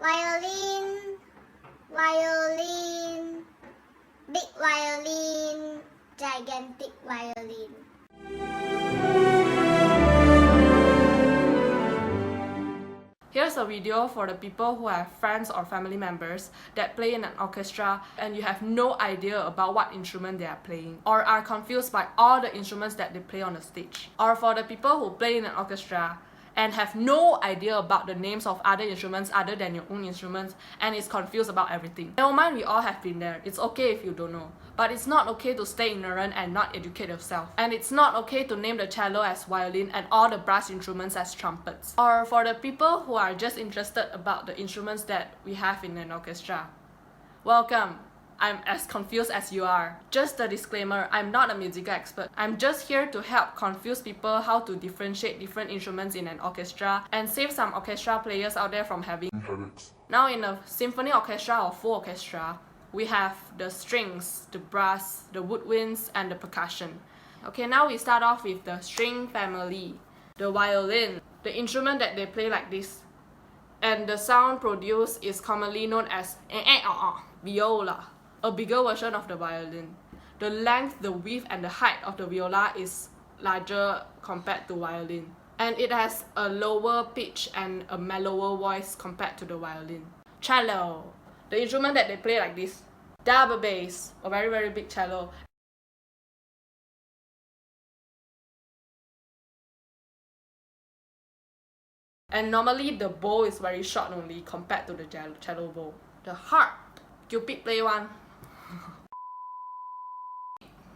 violin, violin, big violin, gigantic violin. Here's a video for the people who have friends or family members that play in an orchestra and you have no idea about what instrument they are playing, or are confused by all the instruments that they play on the stage. Or for the people who play in an orchestra and have no idea about the names of other instruments other than your own instruments and is confused about everything. Never mind, we all have been there. It's okay if you don't know. But it's not okay to stay ignorant and not educate yourself. And it's not okay to name the cello as violin and all the brass instruments as trumpets. Or for the people who are just interested about the instruments that we have in an orchestra, welcome. I'm as confused as you are. Just a disclaimer, I'm not a musical expert. I'm just here to help confuse people how to differentiate different instruments in an orchestra and save some orchestra players out there from having headaches. Now in a symphony orchestra or full orchestra, we have the strings, the brass, the woodwinds, and the percussion. Okay, now we start off with the string family. The violin, the instrument that they play like this. And the sound produced is commonly known as viola, a bigger version of the violin. The length, the width, and the height of the viola is larger compared to violin. And it has a lower pitch and a mellower voice compared to the violin. Cello, the instrument that they play like this. Double bass, a very very big cello. And normally the bow is very short only compared to the cello bow. The harp, Cupid play one.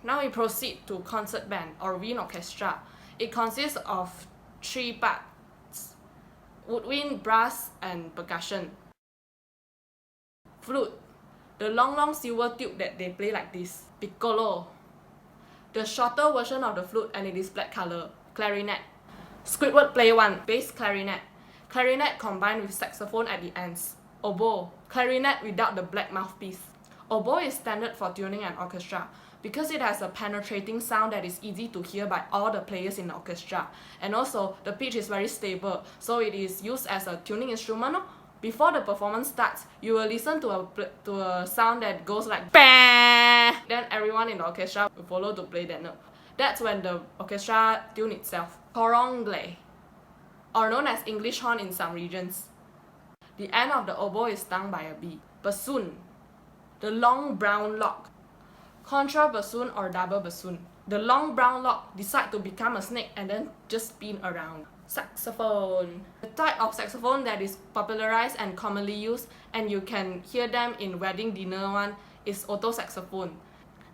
Now we proceed to concert band or wind orchestra. It consists of 3 parts: woodwind, brass, and percussion. Flute, the long silver tube that they play like this. Piccolo, the shorter version of the flute and it is black color. Clarinet, Squidward play one. Bass clarinet, clarinet combined with saxophone at the ends. Oboe, clarinet without the black mouthpiece. Oboe is standard for tuning an orchestra because it has a penetrating sound that is easy to hear by all the players in the orchestra, and also the pitch is very stable, so it is used as a tuning instrument. Before the performance starts, you will listen to a sound that goes like bang. Then everyone in the orchestra will follow to play that note. That's when the orchestra tune itself. Corongle, or known as English horn in some regions. The end of the oboe is stung by a bee. Bassoon, the long brown lock. Contrabassoon or double bassoon. The long brown lock decide to become a snake and then just spin around. Saxophone, the type of saxophone that is popularized and commonly used, and you can hear them in wedding dinner one, is alto saxophone.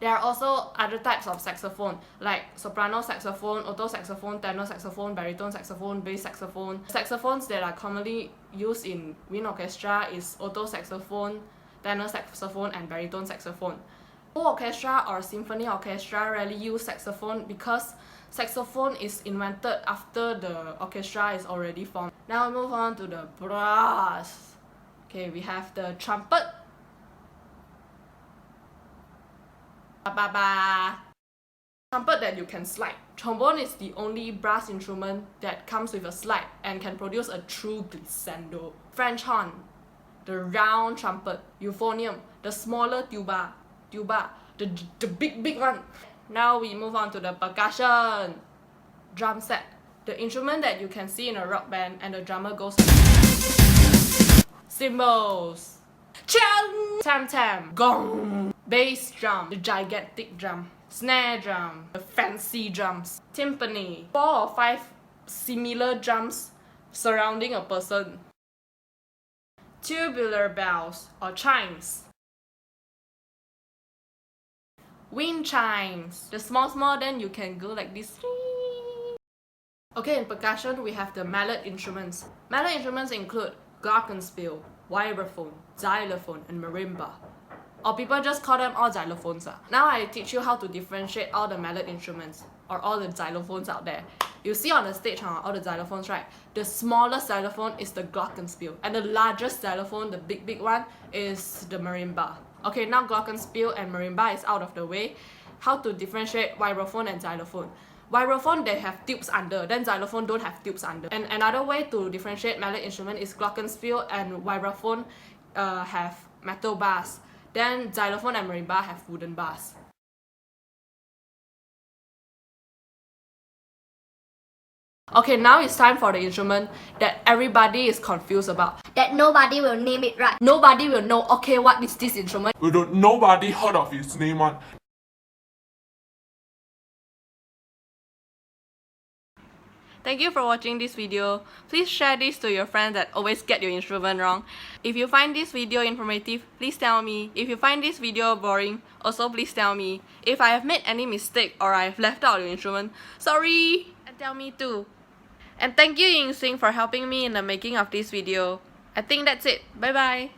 There are also other types of saxophone like soprano saxophone, alto saxophone, tenor saxophone, baritone saxophone, bass saxophone. Saxophones that are commonly used in wind orchestra is alto saxophone, tenor saxophone, and baritone saxophone. Full orchestra or symphony orchestra rarely use saxophone because saxophone is invented after the orchestra is already formed. Now we move on to the brass. Okay, we have the trumpet. Trumpet that you can slide. Trombone is the only brass instrument that comes with a slide and can produce a true glissando. French horn, the round trumpet. Euphonium, the smaller tuba, the big one. Now we move on to the percussion. Drum set, the instrument that you can see in a rock band and the drummer goes. Cymbals, tam-tam, gong. Bass drum, the gigantic drum. Snare drum, the fancy drums. Timpani, 4 or 5 similar drums surrounding a person. Tubular bells or chimes. Wind chimes, the small, then you can go like this. Okay, in percussion we have the mallet instruments. Mallet instruments include glockenspiel, vibraphone, xylophone, and marimba. Or people just call them all xylophones. Now I teach you how to differentiate all the mallet instruments or all the xylophones out there. You see on the stage all the xylophones, right? The smallest xylophone is the glockenspiel, and the largest xylophone, the big one, is the marimba. Okay, now glockenspiel and marimba is out of the way. How to differentiate vibraphone and xylophone? Vibraphone, they have tubes under, then xylophone don't have tubes under. And another way to differentiate mallet instrument is glockenspiel and vibraphone have metal bars. Then xylophone and marimba have wooden bars. Okay, now it's time for the instrument that everybody is confused about. That nobody will name it right. Nobody will know, okay, what is this instrument? Nobody heard of its name on. Thank you for watching this video. Please share this to your friends that always get your instrument wrong. If you find this video informative, please tell me. If you find this video boring, also please tell me. If I have made any mistake or I have left out your instrument, sorry! And tell me too. And thank you Ying Sing for helping me in the making of this video. I think that's it. Bye bye!